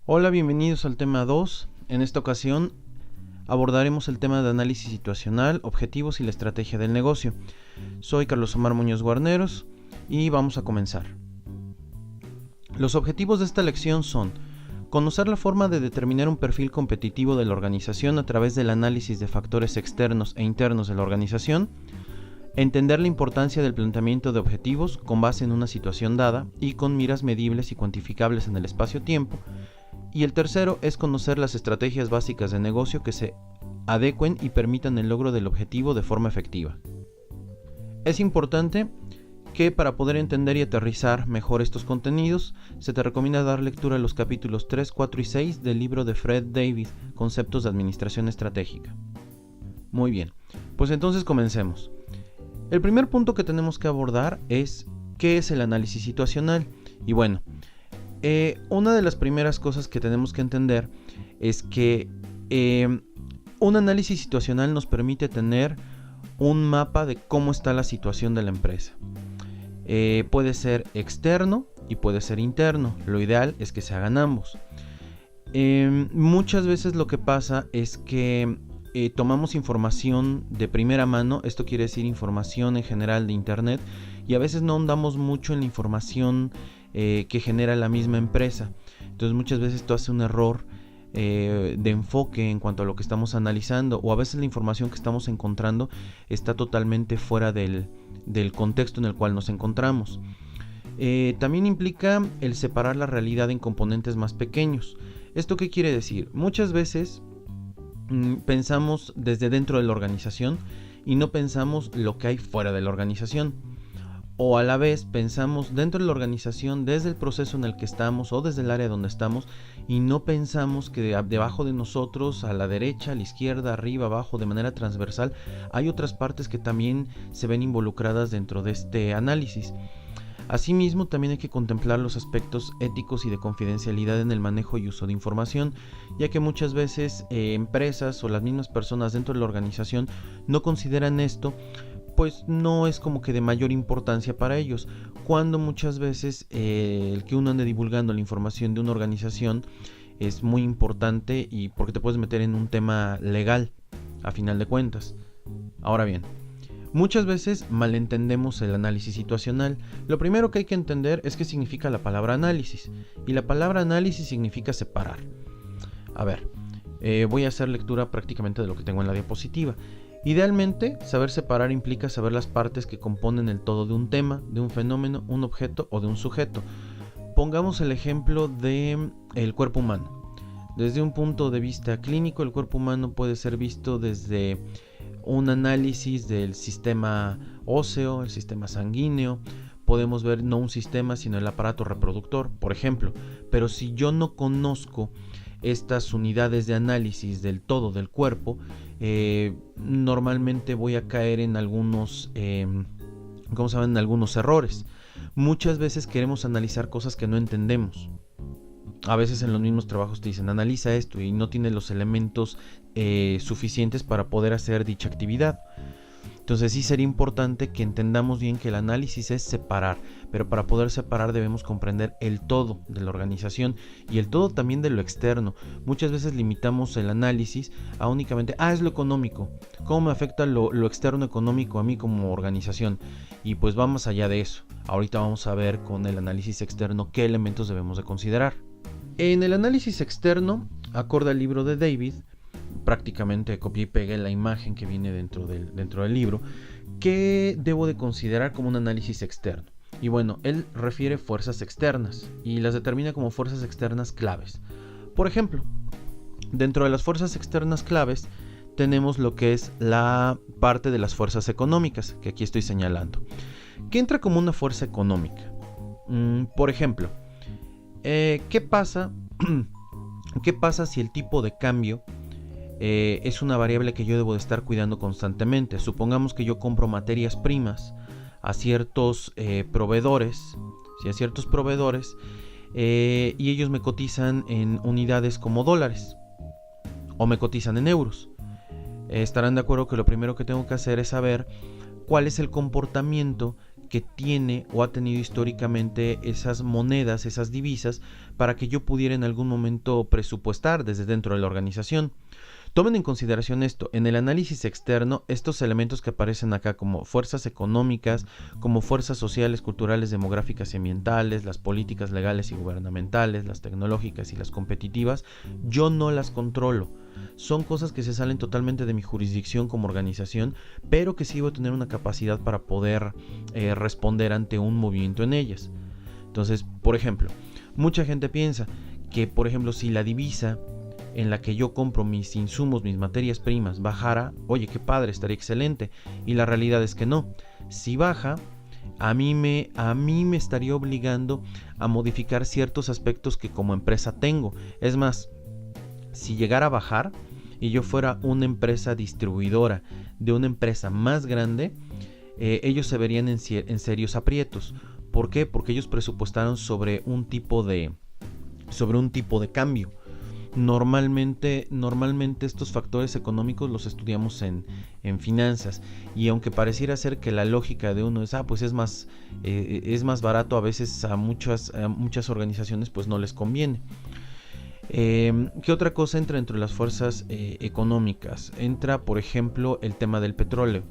Hola, bienvenidos al tema 2. En esta ocasión abordaremos el tema de análisis situacional, objetivos y la estrategia del negocio. Soy Carlos Omar Muñoz Guarneros y vamos a comenzar. Los objetivos de esta lección son conocer la forma de determinar un perfil competitivo de la organización a través del análisis de factores externos e internos de la organización, entender la importancia del planteamiento de objetivos con base en una situación dada y con miras medibles y cuantificables en el espacio-tiempo. Y el tercero es conocer las estrategias básicas de negocio que se adecuen y permitan el logro del objetivo de forma efectiva. Es importante que para poder entender y aterrizar mejor estos contenidos, se te recomienda dar lectura a los capítulos 3, 4 y 6 del libro de Fred David, Conceptos de Administración Estratégica. Muy bien, pues entonces comencemos. El primer punto que tenemos que abordar es ¿qué es el análisis situacional? Y bueno, una de las primeras cosas que tenemos que entender es que un análisis situacional nos permite tener un mapa de cómo está la situación de la empresa. Puede ser externo y puede ser interno. Lo ideal es que se hagan ambos. Muchas veces lo que pasa es que tomamos información de primera mano, esto quiere decir información en general de internet, y a veces no ahondamos mucho en la información que genera la misma empresa. Entonces muchas veces esto hace un error de enfoque en cuanto a lo que estamos analizando, o a veces la información que estamos encontrando está totalmente fuera del contexto en el cual nos encontramos. También implica el separar la realidad en componentes más pequeños. ¿Esto qué quiere decir? Muchas veces pensamos desde dentro de la organización y no pensamos lo que hay fuera de la organización. O a la vez pensamos dentro de la organización desde el proceso en el que estamos o desde el área donde estamos y no pensamos que debajo de nosotros, a la derecha, a la izquierda, arriba, abajo, de manera transversal, hay otras partes que también se ven involucradas dentro de este análisis. Asimismo, también hay que contemplar los aspectos éticos y de confidencialidad en el manejo y uso de información, ya que muchas veces empresas o las mismas personas dentro de la organización no consideran esto, pues no es como que de mayor importancia para ellos, cuando muchas veces el que uno ande divulgando la información de una organización es muy importante, y porque te puedes meter en un tema legal a final de cuentas. Ahora bien, muchas veces malentendemos el análisis situacional. Lo primero que hay que entender es qué significa la palabra análisis, y la palabra análisis significa separar. A ver, voy a hacer lectura prácticamente de lo que tengo en la diapositiva. Idealmente, saber separar implica saber las partes que componen el todo de un tema, de un fenómeno, un objeto o de un sujeto. Pongamos el ejemplo de el cuerpo humano. Desde un punto de vista clínico, el cuerpo humano puede ser visto desde un análisis del sistema óseo, el sistema sanguíneo. Podemos ver no un sistema, sino el aparato reproductor, por ejemplo. Pero si yo no conozco estas unidades de análisis del todo del cuerpo, normalmente voy a caer en algunos, en algunos errores. Muchas veces queremos analizar cosas que no entendemos. A veces en los mismos trabajos te dicen analiza esto y no tiene los elementos suficientes para poder hacer dicha actividad. Entonces sí sería importante que entendamos bien que el análisis es separar, pero para poder separar debemos comprender el todo de la organización y el todo también de lo externo. Muchas veces limitamos el análisis a únicamente, es lo económico, ¿cómo me afecta lo externo económico a mí como organización? Y pues va más allá de eso. Ahorita vamos a ver con el análisis externo qué elementos debemos de considerar. En el análisis externo, acorde al libro de David, prácticamente copié y pegué la imagen que viene dentro del libro, que debo de considerar como un análisis externo. Y bueno, él refiere fuerzas externas y las determina como fuerzas externas claves. Por ejemplo, dentro de las fuerzas externas claves tenemos lo que es la parte de las fuerzas económicas, que aquí estoy señalando, que entra como una fuerza económica. Por ejemplo, ¿qué pasa si el tipo de cambio es una variable que yo debo de estar cuidando constantemente? Supongamos que yo compro materias primas a ciertos proveedores, y ellos me cotizan en unidades como dólares o me cotizan en euros. Estarán de acuerdo que lo primero que tengo que hacer es saber cuál es el comportamiento que tiene o ha tenido históricamente esas monedas, esas divisas, para que yo pudiera en algún momento presupuestar desde dentro de la organización. Tomen en consideración esto, en el análisis externo, estos elementos que aparecen acá como fuerzas económicas, como fuerzas sociales, culturales, demográficas y ambientales, las políticas legales y gubernamentales, las tecnológicas y las competitivas, yo no las controlo. Son cosas que se salen totalmente de mi jurisdicción como organización, pero que sí voy a tener una capacidad para poder responder ante un movimiento en ellas. Entonces, por ejemplo, mucha gente piensa que, por ejemplo, si la divisa en la que yo compro mis insumos, mis materias primas, bajara, oye, qué padre, estaría excelente. Y la realidad es que no. Si baja, a mí me estaría obligando a modificar ciertos aspectos que como empresa tengo. Es más, si llegara a bajar y yo fuera una empresa distribuidora de una empresa más grande, ellos se verían en serios aprietos. ¿Por qué? Porque ellos presupuestaron sobre un tipo de cambio. Normalmente estos factores económicos los estudiamos en finanzas, y aunque pareciera ser que la lógica de uno es pues es más barato, a veces a muchas organizaciones pues no les conviene. ¿Qué otra cosa entra entre las fuerzas económicas? Entra, por ejemplo, el tema del petróleo.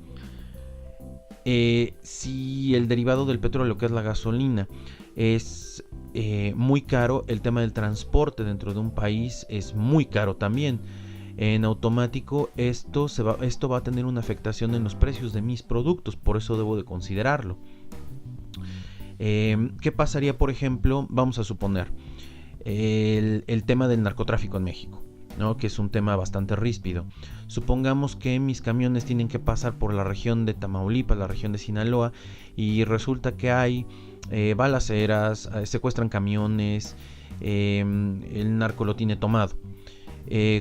Si el derivado del petróleo, que es la gasolina, es muy caro, el tema del transporte dentro de un país es muy caro también. En automático esto va a tener una afectación en los precios de mis productos, por eso debo de considerarlo. ¿Qué pasaría, por ejemplo? Vamos a suponer el tema del narcotráfico en México, ¿no? Que es un tema bastante ríspido. Supongamos que mis camiones tienen que pasar por la región de Tamaulipas, la región de Sinaloa, y resulta que hay balaceras, secuestran camiones, el narco lo tiene tomado.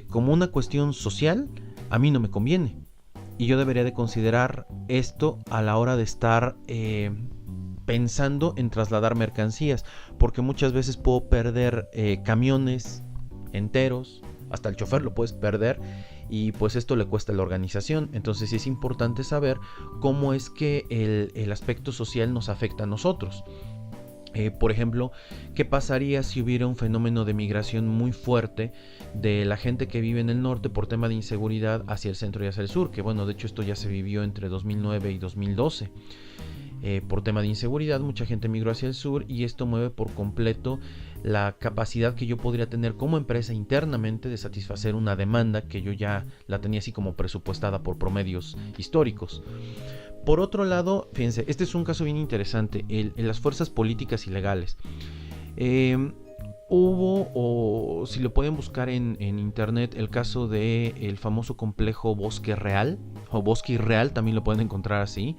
Como una cuestión social, a mí no me conviene, y yo debería de considerar esto a la hora de estar pensando en trasladar mercancías, porque muchas veces puedo perder camiones enteros, hasta el chofer lo puedes perder, y pues esto le cuesta a la organización. Entonces sí es importante saber cómo es que el aspecto social nos afecta a nosotros. Por ejemplo, ¿qué pasaría si hubiera un fenómeno de migración muy fuerte de la gente que vive en el norte por tema de inseguridad hacia el centro y hacia el sur? Que bueno, de hecho esto ya se vivió entre 2009 y 2012. Por tema de inseguridad, mucha gente migró hacia el sur, y esto mueve por completo la capacidad que yo podría tener como empresa internamente de satisfacer una demanda que yo ya la tenía así como presupuestada por promedios históricos. Por otro lado, fíjense, este es un caso bien interesante, en las fuerzas políticas y legales. Hubo, o si lo pueden buscar en internet, el caso del famoso complejo Bosque Real, o Bosque Irreal, también lo pueden encontrar así.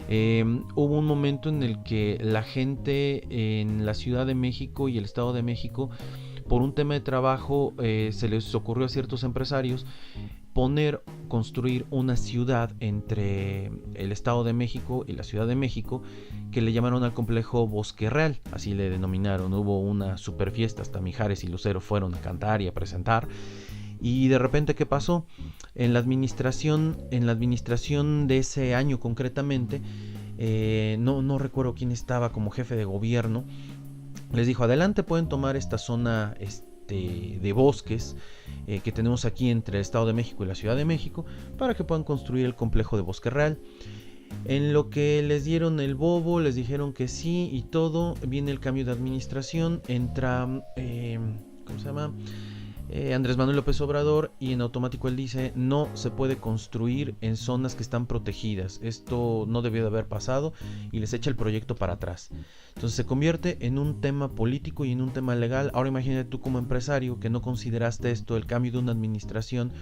Hubo un momento en el que la gente en la Ciudad de México y el Estado de México, por un tema de trabajo, se les ocurrió a ciertos empresarios construir una ciudad entre el Estado de México y la Ciudad de México, que le llamaron al complejo Bosque Real, así le denominaron. Hubo una super fiesta, hasta Mijares y Lucero fueron a cantar y a presentar. Y de repente, ¿qué pasó? En la administración de ese año concretamente, no recuerdo quién estaba como jefe de gobierno, les dijo: adelante, pueden tomar esta zona de bosques que tenemos aquí entre el Estado de México y la Ciudad de México, para que puedan construir el complejo de Bosque Real. En lo que les dieron el bobo, les dijeron que sí y todo. Viene el cambio de administración, entra ¿cómo se llama? Andrés Manuel López Obrador, y en automático él dice: no se puede construir en zonas que están protegidas, esto no debió de haber pasado, y les echa el proyecto para atrás. Entonces se convierte en un tema político y en un tema legal. Ahora imagínate tú como empresario que no consideraste esto, el cambio de una administración,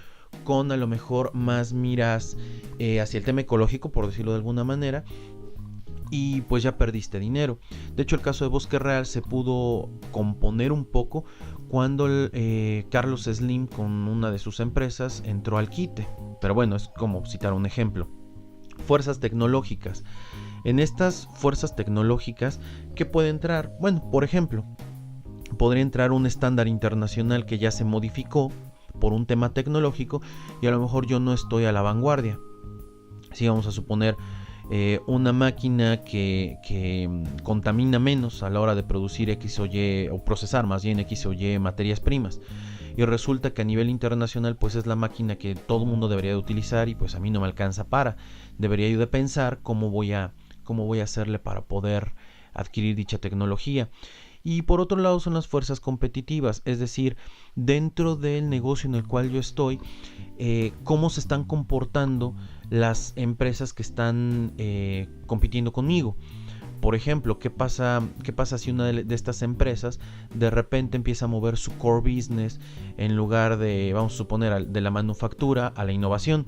con a lo mejor más miras hacia el tema ecológico, por decirlo de alguna manera, y pues ya perdiste dinero. De hecho, el caso de Bosque Real se pudo componer un poco cuando Carlos Slim, con una de sus empresas, entró al quite. Pero bueno, es como citar un ejemplo. Fuerzas tecnológicas. En estas fuerzas tecnológicas, ¿qué puede entrar? Bueno, por ejemplo, podría entrar un estándar internacional que ya se modificó por un tema tecnológico, y a lo mejor yo no estoy a la vanguardia. Si vamos a suponer, una máquina que contamina menos a la hora de producir X o Y, o procesar más bien X o Y materias primas. Y resulta que a nivel internacional pues es la máquina que todo el mundo debería de utilizar y pues a mí no me alcanza para. Debería yo de pensar cómo voy a hacerle para poder adquirir dicha tecnología. Y por otro lado son las fuerzas competitivas, es decir, dentro del negocio en el cual yo estoy, cómo se están comportando las empresas que están compitiendo conmigo. Por ejemplo, ¿qué pasa si una de estas empresas de repente empieza a mover su core business en lugar de, vamos a suponer, de la manufactura a la innovación?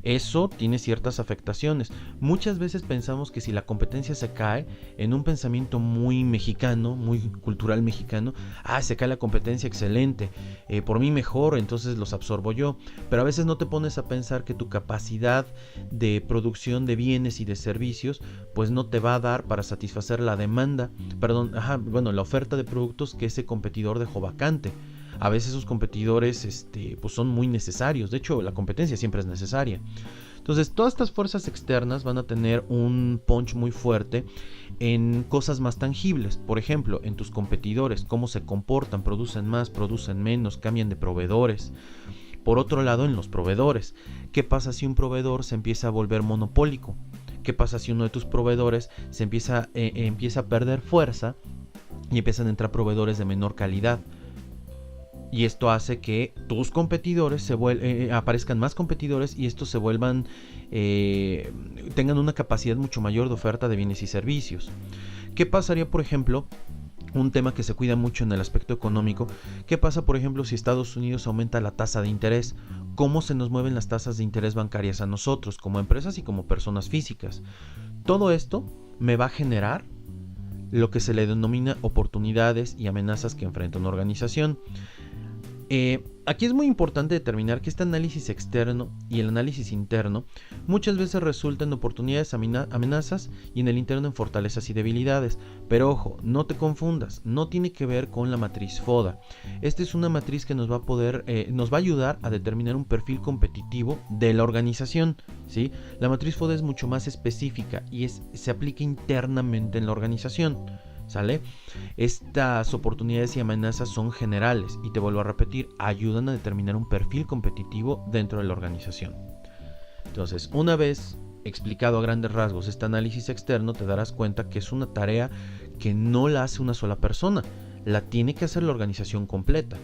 Eso tiene ciertas afectaciones. Muchas veces pensamos que si la competencia se cae, en un pensamiento muy mexicano, muy cultural mexicano, se cae la competencia, excelente, por mí mejor, entonces los absorbo yo. Pero a veces no te pones a pensar que tu capacidad de producción de bienes y de servicios pues no te va a dar para satisfacer la demanda, la oferta de productos que ese competidor dejó vacante. A veces sus competidores pues son muy necesarios. De hecho, la competencia siempre es necesaria. Entonces, todas estas fuerzas externas van a tener un punch muy fuerte en cosas más tangibles. Por ejemplo, en tus competidores, cómo se comportan, producen más, producen menos, cambian de proveedores. Por otro lado, en los proveedores, ¿qué pasa si un proveedor se empieza a volver monopólico? ¿Qué pasa si uno de tus proveedores se empieza a perder fuerza y empiezan a entrar proveedores de menor calidad? Y esto hace que tus competidores aparezcan más competidores y estos se vuelvan tengan una capacidad mucho mayor de oferta de bienes y servicios. ¿Qué pasaría, por ejemplo? Un tema que se cuida mucho en el aspecto económico. ¿Qué pasa, por ejemplo, si Estados Unidos aumenta la tasa de interés? ¿Cómo se nos mueven las tasas de interés bancarias a nosotros, como empresas y como personas físicas? Todo esto me va a generar lo que se le denomina oportunidades y amenazas que enfrenta una organización. Aquí es muy importante determinar que este análisis externo y el análisis interno muchas veces resultan en oportunidades, amenazas, y en el interno en fortalezas y debilidades. Pero ojo, no te confundas, no tiene que ver con la matriz FODA. Esta es una matriz que nos va a ayudar a determinar un perfil competitivo de la organización, ¿sí? La matriz FODA es mucho más específica y se aplica internamente en la organización. ¿Sale? Estas oportunidades y amenazas son generales y te vuelvo a repetir, ayudan a determinar un perfil competitivo dentro de la organización. Entonces, una vez explicado a grandes rasgos este análisis externo, te darás cuenta que es una tarea que no la hace una sola persona, la tiene que hacer la organización completa.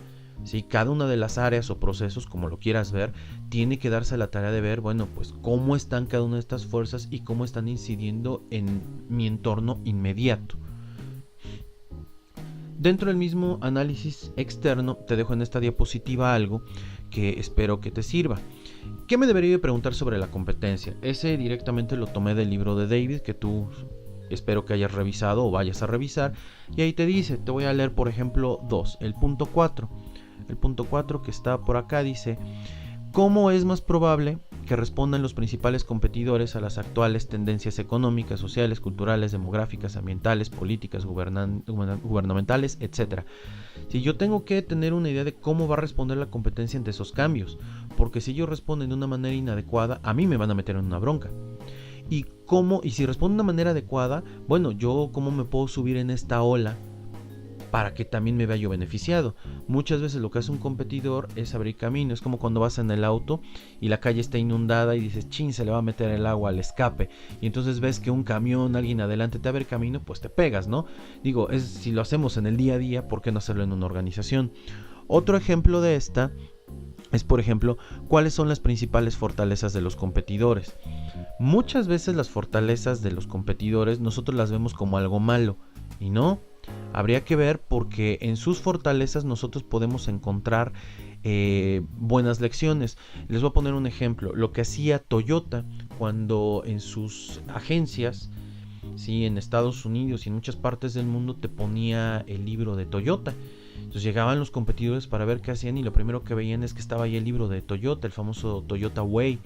¿Sí? Cada una de las áreas o procesos, como lo quieras ver, tiene que darse la tarea de ver, pues cómo están cada una de estas fuerzas y cómo están incidiendo en mi entorno inmediato. Dentro del mismo análisis externo te dejo en esta diapositiva algo que espero que te sirva. ¿Qué me debería preguntar sobre la competencia? Ese directamente lo tomé del libro de David, que tú espero que hayas revisado o vayas a revisar. Y ahí te dice, te voy a leer por ejemplo el punto 4. El punto 4 que está por acá dice: ¿cómo es más probable que respondan los principales competidores a las actuales tendencias económicas, sociales, culturales, demográficas, ambientales, políticas, gubernamentales, etcétera? Si yo tengo que tener una idea de cómo va a responder la competencia ante esos cambios, porque si ellos responden de una manera inadecuada, a mí me van a meter en una bronca. Y si responden de una manera adecuada, yo cómo me puedo subir en esta ola para que también me vea yo beneficiado. Muchas veces lo que hace un competidor es abrir camino. Es como cuando vas en el auto y la calle está inundada y dices, chin, se le va a meter el agua al escape. Y entonces ves que un camión, alguien adelante te abre camino, pues te pegas, ¿no? Digo, si lo hacemos en el día a día, ¿por qué no hacerlo en una organización? Otro ejemplo de esta es, por ejemplo, ¿cuáles son las principales fortalezas de los competidores? Muchas veces las fortalezas de los competidores nosotros las vemos como algo malo, y no. Habría que ver, porque en sus fortalezas nosotros podemos encontrar buenas lecciones. Les voy a poner un ejemplo. Lo que hacía Toyota cuando en sus agencias, ¿sí?, en Estados Unidos y en muchas partes del mundo, te ponía el libro de Toyota. Entonces llegaban los competidores para ver qué hacían y lo primero que veían es que estaba ahí el libro de Toyota, el famoso Toyota Way,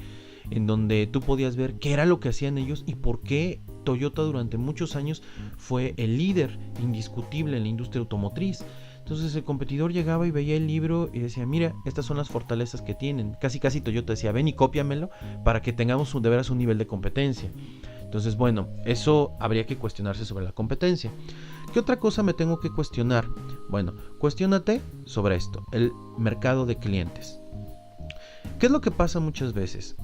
en donde tú podías ver qué era lo que hacían ellos y por qué Toyota durante muchos años fue el líder indiscutible en la industria automotriz. Entonces el competidor llegaba y veía el libro y decía, mira, estas son las fortalezas que tienen. Casi Toyota decía, ven y cópiamelo para que tengamos de veras un nivel de competencia. Entonces, bueno, eso habría que cuestionarse sobre la competencia. ¿Qué otra cosa me tengo que cuestionar? Bueno, cuestiónate sobre esto, el mercado de clientes. ¿Qué es lo que pasa muchas veces?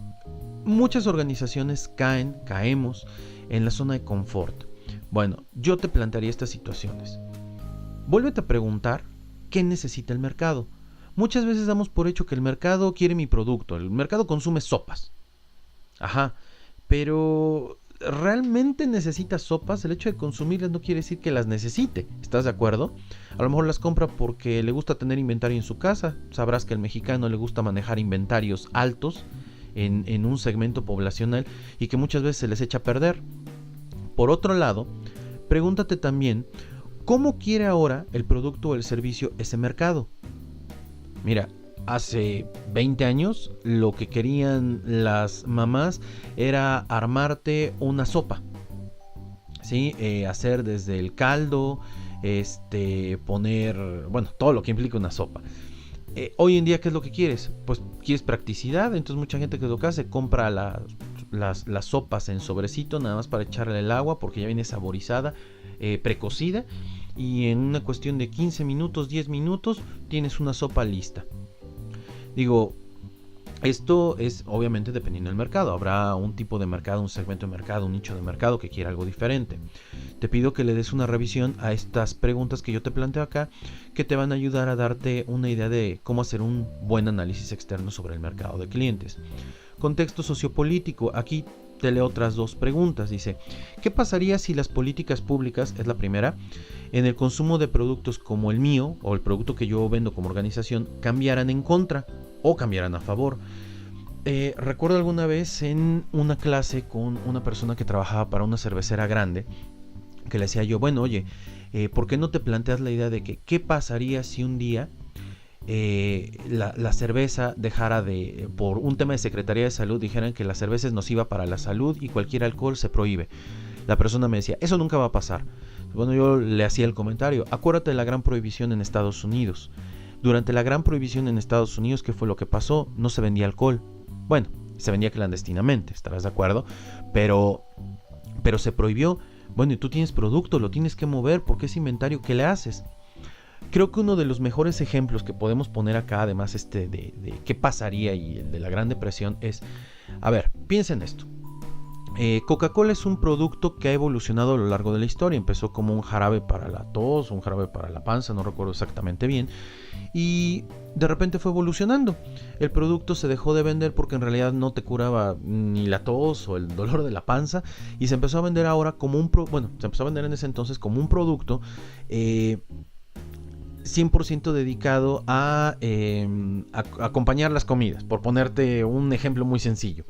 Muchas organizaciones caemos en la zona de confort. Bueno, yo te plantearía estas situaciones. Vuélvete a preguntar qué necesita el mercado. Muchas veces damos por hecho que el mercado quiere mi producto, el mercado consume sopas. Ajá, pero ¿realmente necesita sopas? El hecho de consumirlas no quiere decir que las necesite, ¿estás de acuerdo? A lo mejor las compra porque le gusta tener inventario en su casa. Sabrás que al mexicano le gusta manejar inventarios altos en un segmento poblacional y que muchas veces se les echa a perder. Por otro lado, pregúntate también cómo quiere ahora el producto o el servicio ese mercado. Mira, hace 20 años lo que querían las mamás era armarte una sopa, ¿sí? Hacer desde el caldo, poner, bueno, todo lo que implica una sopa. Hoy en día, ¿qué es lo que quieres? Pues quieres practicidad, entonces mucha gente que lo que hace compra las sopas en sobrecito, nada más para echarle el agua porque ya viene saborizada, precocida, y en una cuestión de 15 minutos, 10 minutos, tienes una sopa lista. Digo, esto es obviamente dependiendo del mercado. Habrá un tipo de mercado, un segmento de mercado, un nicho de mercado que quiera algo diferente. Te pido que le des una revisión a estas preguntas que yo te planteo acá, que te van a ayudar a darte una idea de cómo hacer un buen análisis externo sobre el mercado de clientes. Contexto sociopolítico. Aquí te leo otras dos preguntas. Dice, ¿qué pasaría si las políticas públicas, es la primera, en el consumo de productos como el mío o el producto que yo vendo como organización cambiaran en contra o cambiaran a favor? Recuerdo alguna vez en una clase con una persona que trabajaba para una cervecera grande, que le decía yo, bueno, oye, ¿por qué no te planteas la idea de que qué pasaría si un día la cerveza dejara de, por un tema de Secretaría de Salud, dijeran que la cerveza es nociva para la salud y cualquier alcohol se prohíbe? La persona me decía, eso nunca va a pasar. Bueno, yo le hacía el comentario, acuérdate de la gran prohibición en Estados Unidos. Durante la gran prohibición en Estados Unidos, ¿qué fue lo que pasó? No se vendía alcohol. Bueno, se vendía clandestinamente, estarás de acuerdo, pero se prohibió. Bueno, y tú tienes producto, lo tienes que mover, porque ese inventario, ¿qué le haces? Creo que uno de los mejores ejemplos que podemos poner acá, además de qué pasaría y el de la Gran Depresión, es, a ver, piensa en esto. Coca-Cola es un producto que ha evolucionado a lo largo de la historia. Empezó como un jarabe para la tos, un jarabe para la panza, no recuerdo exactamente bien, y de repente fue evolucionando. El producto se dejó de vender porque en realidad no te curaba ni la tos o el dolor de la panza, y se empezó a vender ahora como se empezó a vender en ese entonces como un producto 100% dedicado a acompañar las comidas, por ponerte un ejemplo muy sencillo.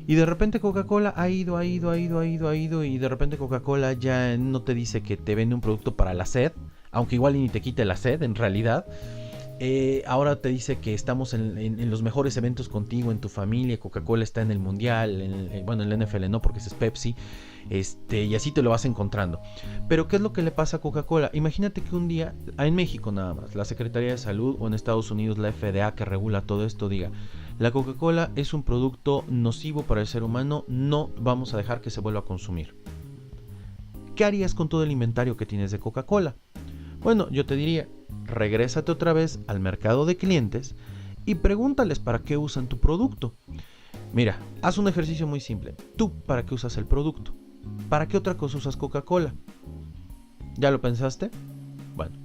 Y de repente Coca-Cola ha ido, y de repente Coca-Cola ya no te dice que te vende un producto para la sed, aunque igual ni te quite la sed en realidad. Ahora te dice que estamos en los mejores eventos contigo, en tu familia. Coca-Cola está en el Mundial, en el NFL no, porque ese es Pepsi, y así te lo vas encontrando. Pero ¿qué es lo que le pasa a Coca-Cola? Imagínate que un día, en México nada más, la Secretaría de Salud, o en Estados Unidos la FDA, que regula todo esto, diga, la Coca-Cola es un producto nocivo para el ser humano, no vamos a dejar que se vuelva a consumir. ¿Qué harías con todo el inventario que tienes de Coca-Cola? Bueno, yo te diría, regrésate otra vez al mercado de clientes y pregúntales para qué usan tu producto. Mira, haz un ejercicio muy simple. ¿Tú para qué usas el producto? ¿Para qué otra cosa usas Coca-Cola? ¿Ya lo pensaste? Bueno,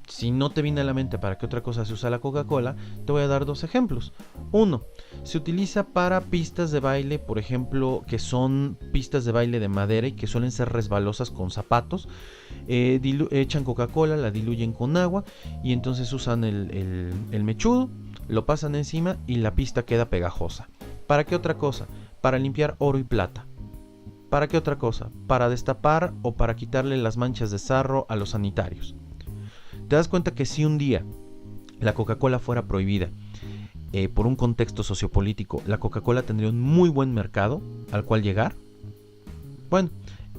si no te viene a la mente para qué otra cosa se usa la Coca-Cola, te voy a dar dos ejemplos. Uno, se utiliza para pistas de baile, por ejemplo, que son pistas de baile de madera y que suelen ser resbalosas con zapatos. Echan Coca-Cola, la diluyen con agua y entonces usan el mechudo, lo pasan encima y la pista queda pegajosa. ¿Para qué otra cosa? Para limpiar oro y plata. ¿Para qué otra cosa? Para destapar o para quitarle las manchas de sarro a los sanitarios. ¿Te das cuenta que si un día la Coca-Cola fuera prohibida por un contexto sociopolítico, la Coca-Cola tendría un muy buen mercado al cual llegar? Bueno,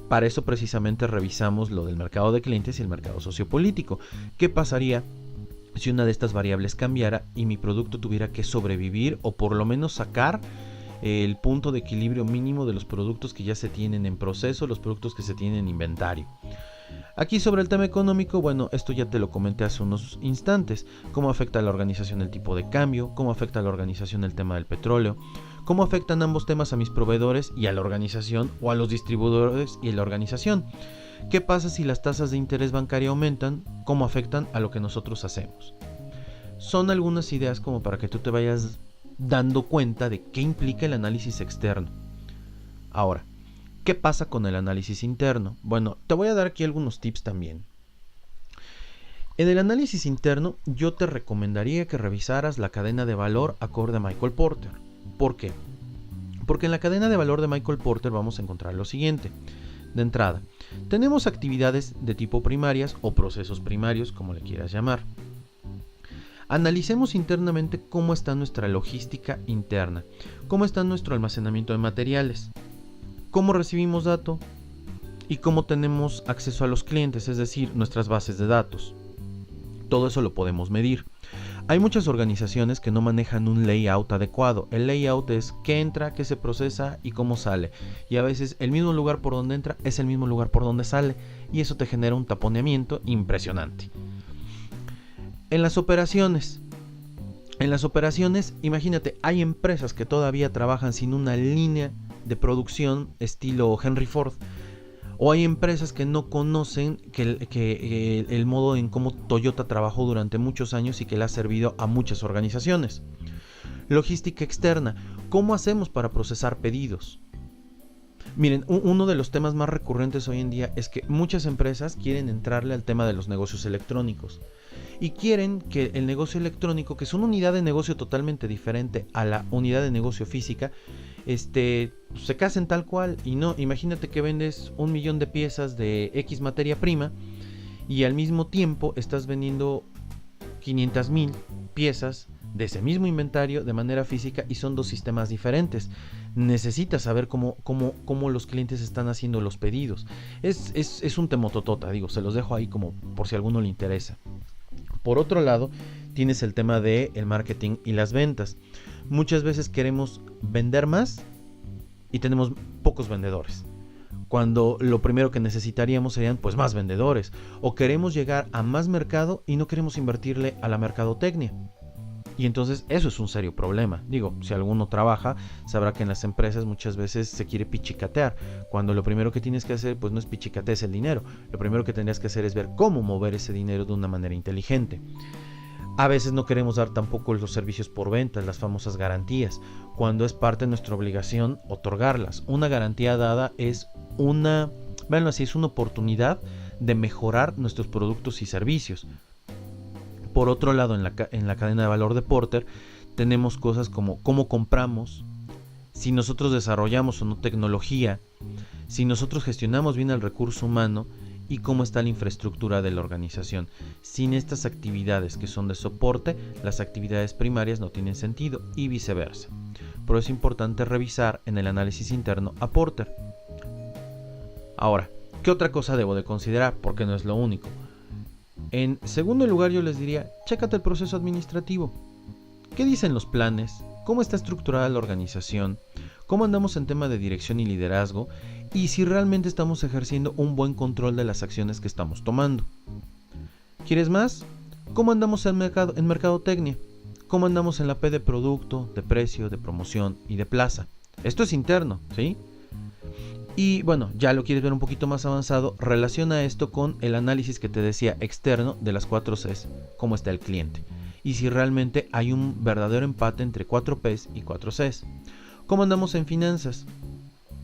para eso precisamente revisamos lo del mercado de clientes y el mercado sociopolítico. ¿Qué pasaría si una de estas variables cambiara y mi producto tuviera que sobrevivir o por lo menos sacar el punto de equilibrio mínimo de los productos que ya se tienen en proceso, los productos que se tienen en inventario. Aquí sobre el tema económico, bueno, esto ya te lo comenté hace unos instantes, cómo afecta a la organización el tipo de cambio, cómo afecta a la organización el tema del petróleo, cómo afectan ambos temas a mis proveedores y a la organización, o a los distribuidores y a la organización. ¿Qué pasa si las tasas de interés bancario aumentan? ¿Cómo afectan a lo que nosotros hacemos? Son algunas ideas como para que tú te vayas dando cuenta de qué implica el análisis externo. Ahora, ¿qué pasa con el análisis interno? Bueno, te voy a dar aquí algunos tips también. En el análisis interno, yo te recomendaría que revisaras la cadena de valor acorde a Michael Porter. ¿Por qué? Porque en la cadena de valor de Michael Porter vamos a encontrar lo siguiente. De entrada, tenemos actividades de tipo primarias o procesos primarios, como le quieras llamar. Analicemos internamente cómo está nuestra logística interna, cómo está nuestro almacenamiento de materiales, cómo recibimos datos y cómo tenemos acceso a los clientes, es decir, nuestras bases de datos. Todo eso lo podemos medir. Hay muchas organizaciones que no manejan un layout adecuado. El layout es qué entra, qué se procesa y cómo sale. Y a veces el mismo lugar por donde entra es el mismo lugar por donde sale. Y eso te genera un taponeamiento impresionante. En las operaciones, imagínate, hay empresas que todavía trabajan sin una línea de producción estilo Henry Ford. O hay empresas que no conocen el modo en cómo Toyota trabajó durante muchos años y que le ha servido a muchas organizaciones. Logística externa. ¿Cómo hacemos para procesar pedidos? Miren, uno de los temas más recurrentes hoy en día es que muchas empresas quieren entrarle al tema de los negocios electrónicos. Y quieren que el negocio electrónico, que es una unidad de negocio totalmente diferente a la unidad de negocio física, se casen tal cual. Y no, imagínate que vendes 1 millón de piezas de X materia prima y al mismo tiempo estás vendiendo 500,000 piezas de ese mismo inventario de manera física y son dos sistemas diferentes. Necesitas saber cómo los clientes están haciendo los pedidos. Es un temototota, digo, se los dejo ahí como por si a alguno le interesa. Por otro lado, tienes el tema del marketing y las ventas. Muchas veces queremos vender más y tenemos pocos vendedores, cuando lo primero que necesitaríamos serían pues más vendedores. O queremos llegar a más mercado y no queremos invertirle a la mercadotecnia. Y entonces eso es un serio problema. Digo, si alguno trabaja, sabrá que en las empresas muchas veces se quiere pichicatear, cuando lo primero que tienes que hacer pues no es pichicatear, es el dinero. Lo primero que tendrías que hacer es ver cómo mover ese dinero de una manera inteligente. A veces no queremos dar tampoco los servicios por ventas, las famosas garantías, cuando es parte de nuestra obligación otorgarlas. Una garantía dada es una oportunidad de mejorar nuestros productos y servicios. Por otro lado, en la cadena de valor de Porter, tenemos cosas como cómo compramos, si nosotros desarrollamos o no tecnología, si nosotros gestionamos bien el recurso humano y cómo está la infraestructura de la organización. Sin estas actividades que son de soporte, las actividades primarias no tienen sentido y viceversa. Por eso es importante revisar en el análisis interno a Porter. Ahora, ¿qué otra cosa debo de considerar? Porque no es lo único. En segundo lugar, yo les diría, chécate el proceso administrativo. ¿Qué dicen los planes? ¿Cómo está estructurada la organización? ¿Cómo andamos en tema de dirección y liderazgo? Y si realmente estamos ejerciendo un buen control de las acciones que estamos tomando. ¿Quieres más? ¿Cómo andamos en mercadotecnia? ¿Cómo andamos en la P de producto, de precio, de promoción y de plaza? Esto es interno, ¿sí? Y bueno, ya lo quieres ver un poquito más avanzado, relaciona esto con el análisis que te decía externo de las 4 Cs, cómo está el cliente. Y si realmente hay un verdadero empate entre 4 Ps y 4 Cs. ¿Cómo andamos en finanzas?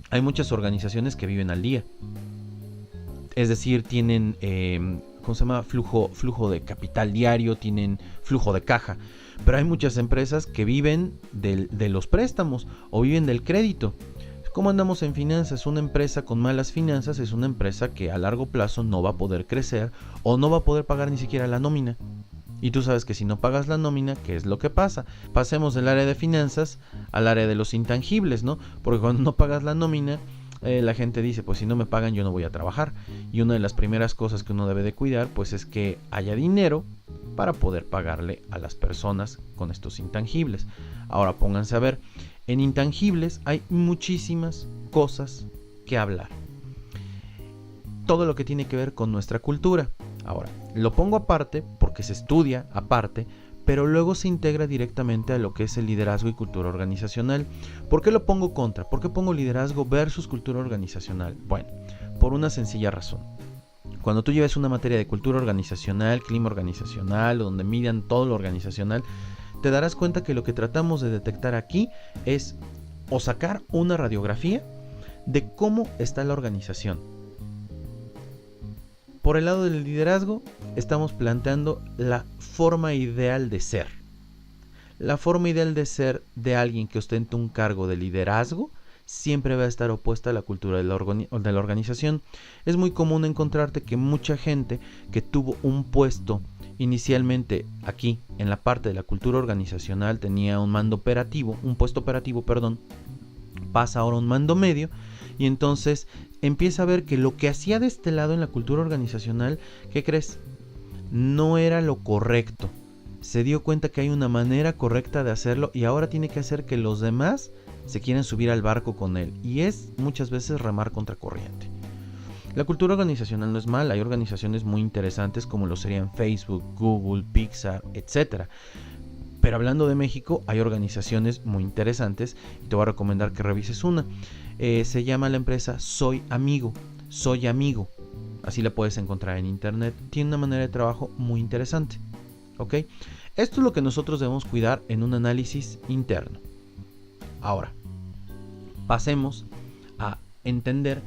Hay muchas organizaciones que viven al día. Es decir, tienen flujo de capital diario, tienen flujo de caja. Pero hay muchas empresas que viven de los préstamos o viven del crédito. ¿Cómo andamos en finanzas? Una empresa con malas finanzas es una empresa que a largo plazo no va a poder crecer o no va a poder pagar ni siquiera la nómina. Y tú sabes que si no pagas la nómina, ¿qué es lo que pasa? Pasemos del área de finanzas al área de los intangibles, ¿no? Porque cuando no pagas la nómina, la gente dice, pues si no me pagan yo no voy a trabajar. Y una de las primeras cosas que uno debe de cuidar, pues es que haya dinero para poder pagarle a las personas con estos intangibles. Ahora pónganse a ver, En intangibles hay muchísimas cosas que hablar. Todo lo que tiene que ver con nuestra cultura. Ahora, lo pongo aparte porque se estudia aparte, pero luego se integra directamente a lo que es el liderazgo y cultura organizacional. ¿Por qué lo pongo contra? ¿Por qué pongo liderazgo versus cultura organizacional? Bueno, por una sencilla razón. Cuando tú lleves una materia de cultura organizacional, clima organizacional, donde midan todo lo organizacional, te darás cuenta que lo que tratamos de detectar aquí es o sacar una radiografía de cómo está la organización. Por el lado del liderazgo, estamos planteando la forma ideal de ser. La forma ideal de ser de alguien que ostenta un cargo de liderazgo siempre va a estar opuesta a la cultura de la organización. Es muy común encontrarte que mucha gente que tuvo un puesto inicialmente aquí en la parte de la cultura organizacional tenía un puesto operativo, pasa ahora a un mando medio y entonces empieza a ver que lo que hacía de este lado en la cultura organizacional, ¿qué crees? No era lo correcto. Se dio cuenta que hay una manera correcta de hacerlo y ahora tiene que hacer que los demás se quieran subir al barco con él, y es muchas veces remar contra corriente. La cultura organizacional no es mala, hay organizaciones muy interesantes como lo serían Facebook, Google, Pixar, etc. Pero hablando de México, hay organizaciones muy interesantes y te voy a recomendar que revises una. Se llama la empresa Soy Amigo, así la puedes encontrar en internet. Tiene una manera de trabajo muy interesante, ¿ok? Esto es lo que nosotros debemos cuidar en un análisis interno. Ahora, pasemos a entender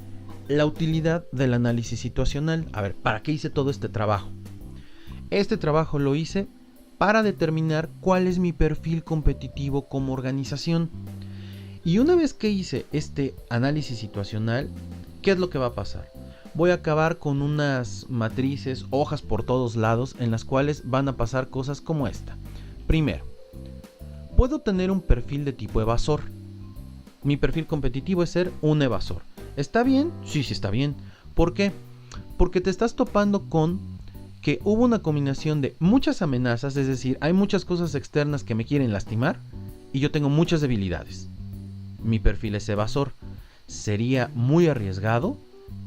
la utilidad del análisis situacional. A ver, ¿para qué hice todo este trabajo? Este trabajo lo hice para determinar cuál es mi perfil competitivo como organización. Y una vez que hice este análisis situacional, ¿qué es lo que va a pasar? Voy a acabar con unas matrices, hojas por todos lados, en las cuales van a pasar cosas como esta. Primero, puedo tener un perfil de tipo evasor. Mi perfil competitivo es ser un evasor. ¿Está bien? Sí está bien. ¿Por qué? Porque te estás topando con que hubo una combinación de muchas amenazas, es decir, hay muchas cosas externas que me quieren lastimar y yo tengo muchas debilidades. Mi perfil es evasor. Sería muy arriesgado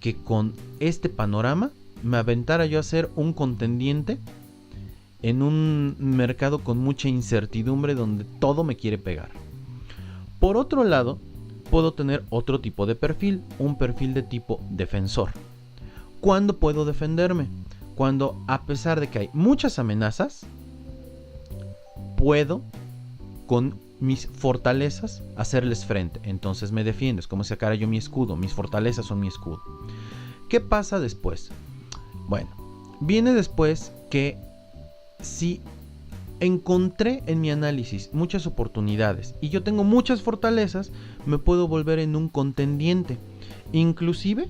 que con este panorama me aventara yo a ser un contendiente en un mercado con mucha incertidumbre donde todo me quiere pegar. Por otro lado, puedo tener otro tipo de perfil, un perfil de tipo defensor. ¿Cuándo puedo defenderme? Cuando, a pesar de que hay muchas amenazas, puedo con mis fortalezas hacerles frente. Entonces me defiendo, es como si sacara yo mi escudo, mis fortalezas son mi escudo. ¿Qué pasa después? Bueno, viene después que si encontré en mi análisis muchas oportunidades y yo tengo muchas fortalezas, me puedo volver en un contendiente. Inclusive,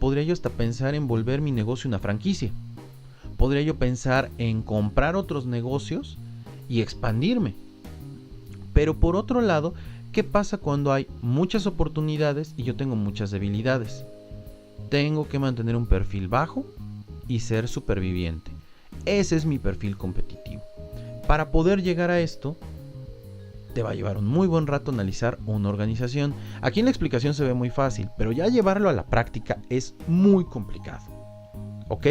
podría yo hasta pensar en volver mi negocio una franquicia. Podría yo pensar en comprar otros negocios y expandirme. Pero por otro lado, ¿qué pasa cuando hay muchas oportunidades y yo tengo muchas debilidades? Tengo que mantener un perfil bajo y ser superviviente. Ese es mi perfil competitivo. Para poder llegar a esto, te va a llevar un muy buen rato analizar una organización. Aquí en la explicación se ve muy fácil, pero ya llevarlo a la práctica es muy complicado. ¿Ok?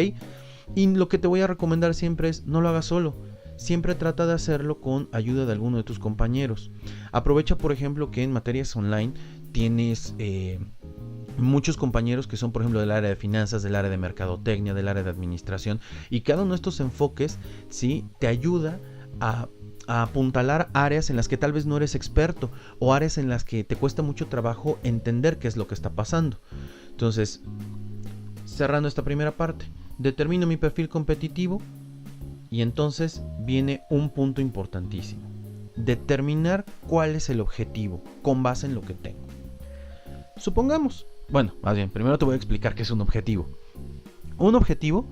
Y lo que te voy a recomendar siempre es no lo hagas solo. Siempre trata de hacerlo con ayuda de alguno de tus compañeros. Aprovecha, por ejemplo, que en materias online tienes muchos compañeros que son, por ejemplo, del área de finanzas, del área de mercadotecnia, del área de administración, y cada uno de estos enfoques, ¿sí?, te ayuda a apuntalar áreas en las que tal vez no eres experto o áreas en las que te cuesta mucho trabajo entender qué es lo que está pasando. Entonces, cerrando esta primera parte, determino mi perfil competitivo y entonces viene un punto importantísimo: determinar cuál es el objetivo con base en lo que tengo. Supongamos, bueno, más bien, primero te voy a explicar qué es un objetivo. Un objetivo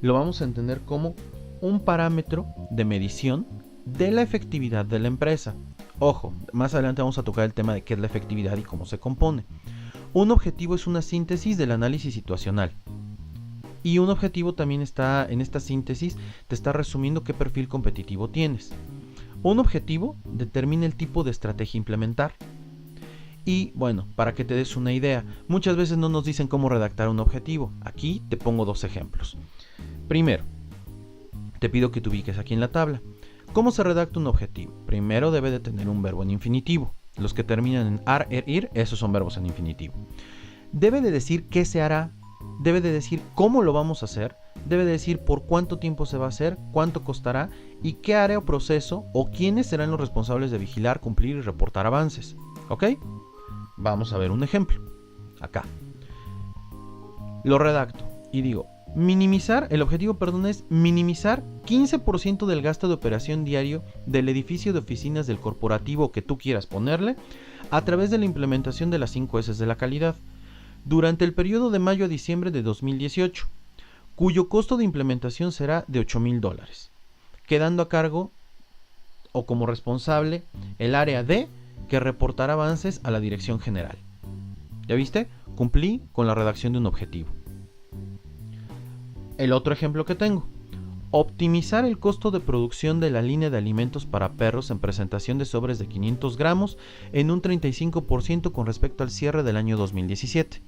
lo vamos a entender como un parámetro de medición de la efectividad de la empresa. Ojo, más adelante vamos a tocar el tema de qué es la efectividad y cómo se compone. Un objetivo es una síntesis del análisis situacional. Y un objetivo también está en esta síntesis, te está resumiendo qué perfil competitivo tienes. Un objetivo determina el tipo de estrategia a implementar. Y bueno, para que te des una idea, muchas veces no nos dicen cómo redactar un objetivo. Aquí te pongo 2 ejemplos. Primero, te pido que te ubiques aquí en la tabla. ¿Cómo se redacta un objetivo? Primero debe de tener un verbo en infinitivo. Los que terminan en ar, ir, esos son verbos en infinitivo. Debe de decir qué se hará, debe de decir cómo lo vamos a hacer, debe de decir por cuánto tiempo se va a hacer, cuánto costará y qué área o proceso o quiénes serán los responsables de vigilar, cumplir y reportar avances. ¿Ok? Vamos a ver un ejemplo. Acá. Lo redacto y digo, el objetivo, es minimizar 15% del gasto de operación diario del edificio de oficinas del corporativo que tú quieras ponerle a través de la implementación de las 5 S de la calidad durante el periodo de mayo a diciembre de 2018, cuyo costo de implementación será de $8,000, quedando a cargo o como responsable el área D que reportará avances a la dirección general. ¿Ya viste? Cumplí con la redacción de un objetivo. El otro ejemplo que tengo. Optimizar el costo de producción de la línea de alimentos para perros en presentación de sobres de 500 gramos en un 35% con respecto al cierre del año 2017.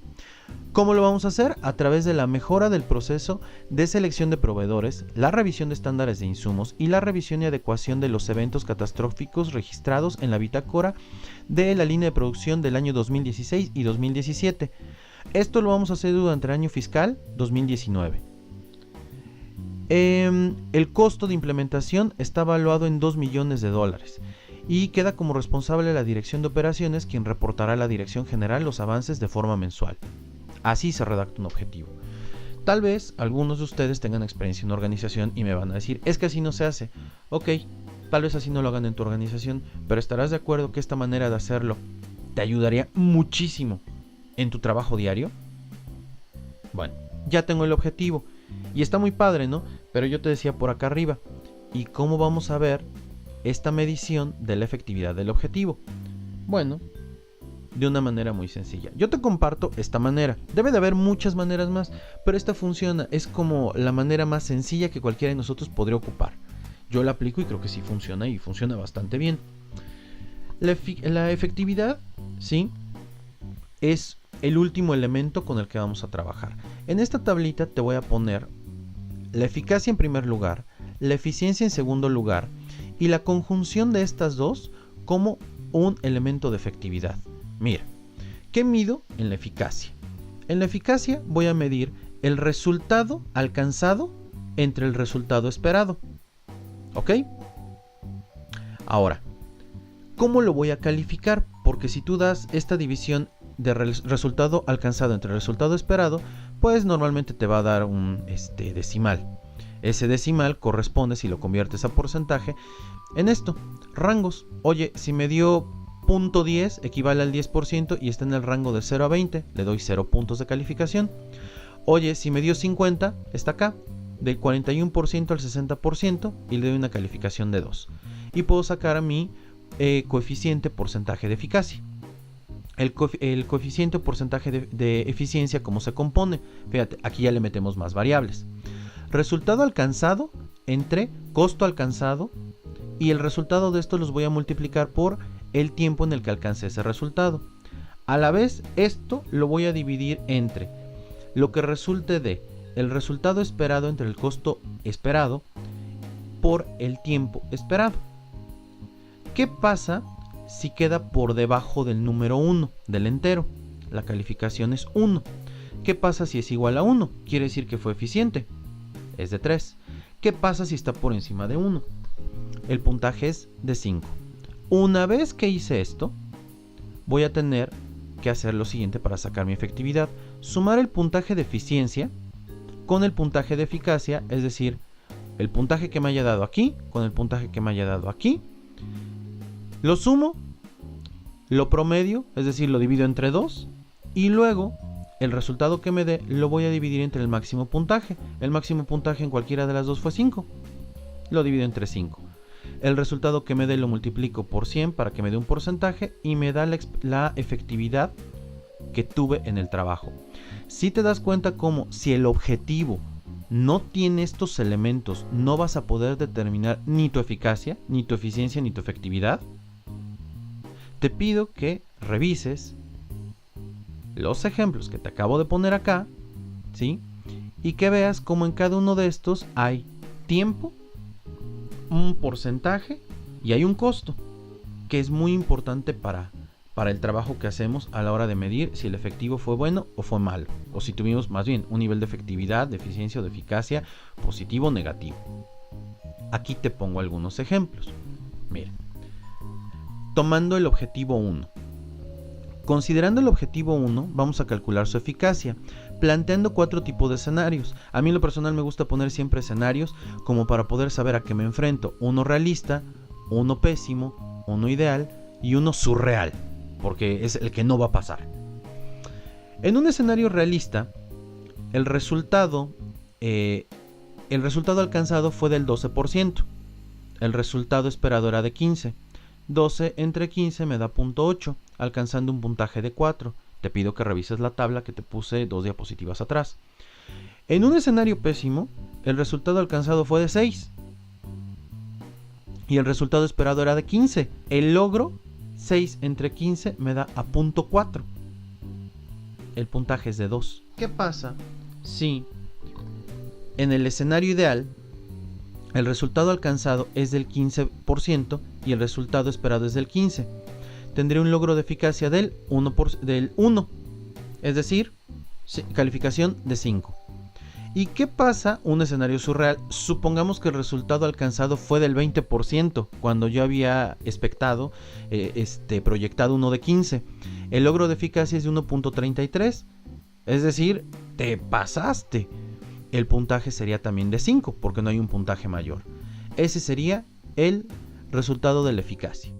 ¿Cómo lo vamos a hacer? A través de la mejora del proceso de selección de proveedores, la revisión de estándares de insumos y la revisión y adecuación de los eventos catastróficos registrados en la bitácora de la línea de producción del año 2016 y 2017. Esto lo vamos a hacer durante el año fiscal 2019. El costo de implementación está evaluado en $2 millones y queda como responsable la dirección de operaciones, quien reportará a la dirección general los avances de forma mensual. Así se redacta un objetivo. Tal vez algunos de ustedes tengan experiencia en organización y me van a decir, es que así no se hace. Ok, tal vez así no lo hagan en tu organización, pero estarás de acuerdo que esta manera de hacerlo te ayudaría muchísimo en tu trabajo diario. Bueno, ya tengo el objetivo. Y está muy padre, ¿no? Pero yo te decía por acá arriba. ¿Y cómo vamos a ver esta medición de la efectividad del objetivo? Bueno, de una manera muy sencilla. Yo te comparto esta manera. Debe de haber muchas maneras más, pero esta funciona. Es como la manera más sencilla que cualquiera de nosotros podría ocupar. Yo la aplico y creo que sí funciona y funciona bastante bien. La efectividad, ¿sí? Es el último elemento con el que vamos a trabajar. En esta tablita te voy a poner la eficacia en primer lugar, la eficiencia en segundo lugar y la conjunción de estas dos como un elemento de efectividad. Mira, ¿qué mido en la eficacia? En la eficacia voy a medir el resultado alcanzado entre el resultado esperado. ¿Ok? Ahora, ¿cómo lo voy a calificar? Porque si tú das esta división de resultado alcanzado entre el resultado esperado, pues normalmente te va a dar un decimal. Ese decimal corresponde, si lo conviertes a porcentaje, en esto, rangos. Oye, si me dio 0.10 equivale al 10% y está en el rango de 0 a 20, le doy 0 puntos de calificación. Oye, si me dio 50, está acá, del 41% al 60% y le doy una calificación de 2. Y puedo sacar a mi coeficiente porcentaje de eficacia. El coeficiente o porcentaje de eficiencia, ¿cómo se compone? Fíjate, aquí ya le metemos más variables. Resultado alcanzado entre costo alcanzado, y el resultado de esto los voy a multiplicar por el tiempo en el que alcance ese resultado. A la vez, esto lo voy a dividir entre lo que resulte de el resultado esperado entre el costo esperado por el tiempo esperado. ¿Qué pasa si queda por debajo del número 1 del entero? La calificación es 1. ¿Qué pasa si es igual a 1? Quiere decir que fue eficiente. Es de 3. ¿Qué pasa si está por encima de 1? El puntaje es de 5. Una vez que hice esto, voy a tener que hacer lo siguiente para sacar mi efectividad. Sumar el puntaje de eficiencia con el puntaje de eficacia, es decir, el puntaje que me haya dado aquí con el puntaje que me haya dado aquí. Lo sumo, lo promedio, es decir, lo divido entre 2 y luego el resultado que me dé lo voy a dividir entre el máximo puntaje. El máximo puntaje en cualquiera de las dos fue 5. Lo divido entre 5. El resultado que me dé lo multiplico por 100 para que me dé un porcentaje y me da la efectividad que tuve en el trabajo. Si te das cuenta como si el objetivo no tiene estos elementos, no vas a poder determinar ni tu eficacia, ni tu eficiencia, ni tu efectividad, te pido que revises los ejemplos que te acabo de poner acá, ¿sí? Y que veas cómo en cada uno de estos hay tiempo, un porcentaje y hay un costo, que es muy importante para el trabajo que hacemos a la hora de medir si el efectivo fue bueno o fue malo, o si tuvimos más bien un nivel de efectividad, de eficiencia o de eficacia positivo o negativo. Aquí te pongo algunos ejemplos. Mira, tomando el objetivo 1. Considerando el objetivo 1, vamos a calcular su eficacia, planteando 4 tipos de escenarios. A mí en lo personal me gusta poner siempre escenarios como para poder saber a qué me enfrento. Uno realista, uno pésimo, uno ideal y uno surreal, porque es el que no va a pasar. En un escenario realista, el resultado alcanzado fue del 12%. El resultado esperado era de 15%. 12 entre 15 me da 0.8, alcanzando un puntaje de 4. Te pido que revises la tabla que te puse 2 diapositivas atrás. En un escenario pésimo, el resultado alcanzado fue de 6. Y el resultado esperado era de 15. El logro, 6 entre 15, me da a 0.4. El puntaje es de 2. ¿Qué pasa si en el escenario ideal el resultado alcanzado es del 15% y el resultado esperado es del 15%? Tendré un logro de eficacia del 1, es decir, calificación de 5. ¿Y qué pasa un escenario surreal? Supongamos que el resultado alcanzado fue del 20%, cuando yo había proyectado uno de 15. El logro de eficacia es de 1.33, es decir, te pasaste. El puntaje sería también de 5, porque no hay un puntaje mayor. Ese sería el resultado de la eficacia.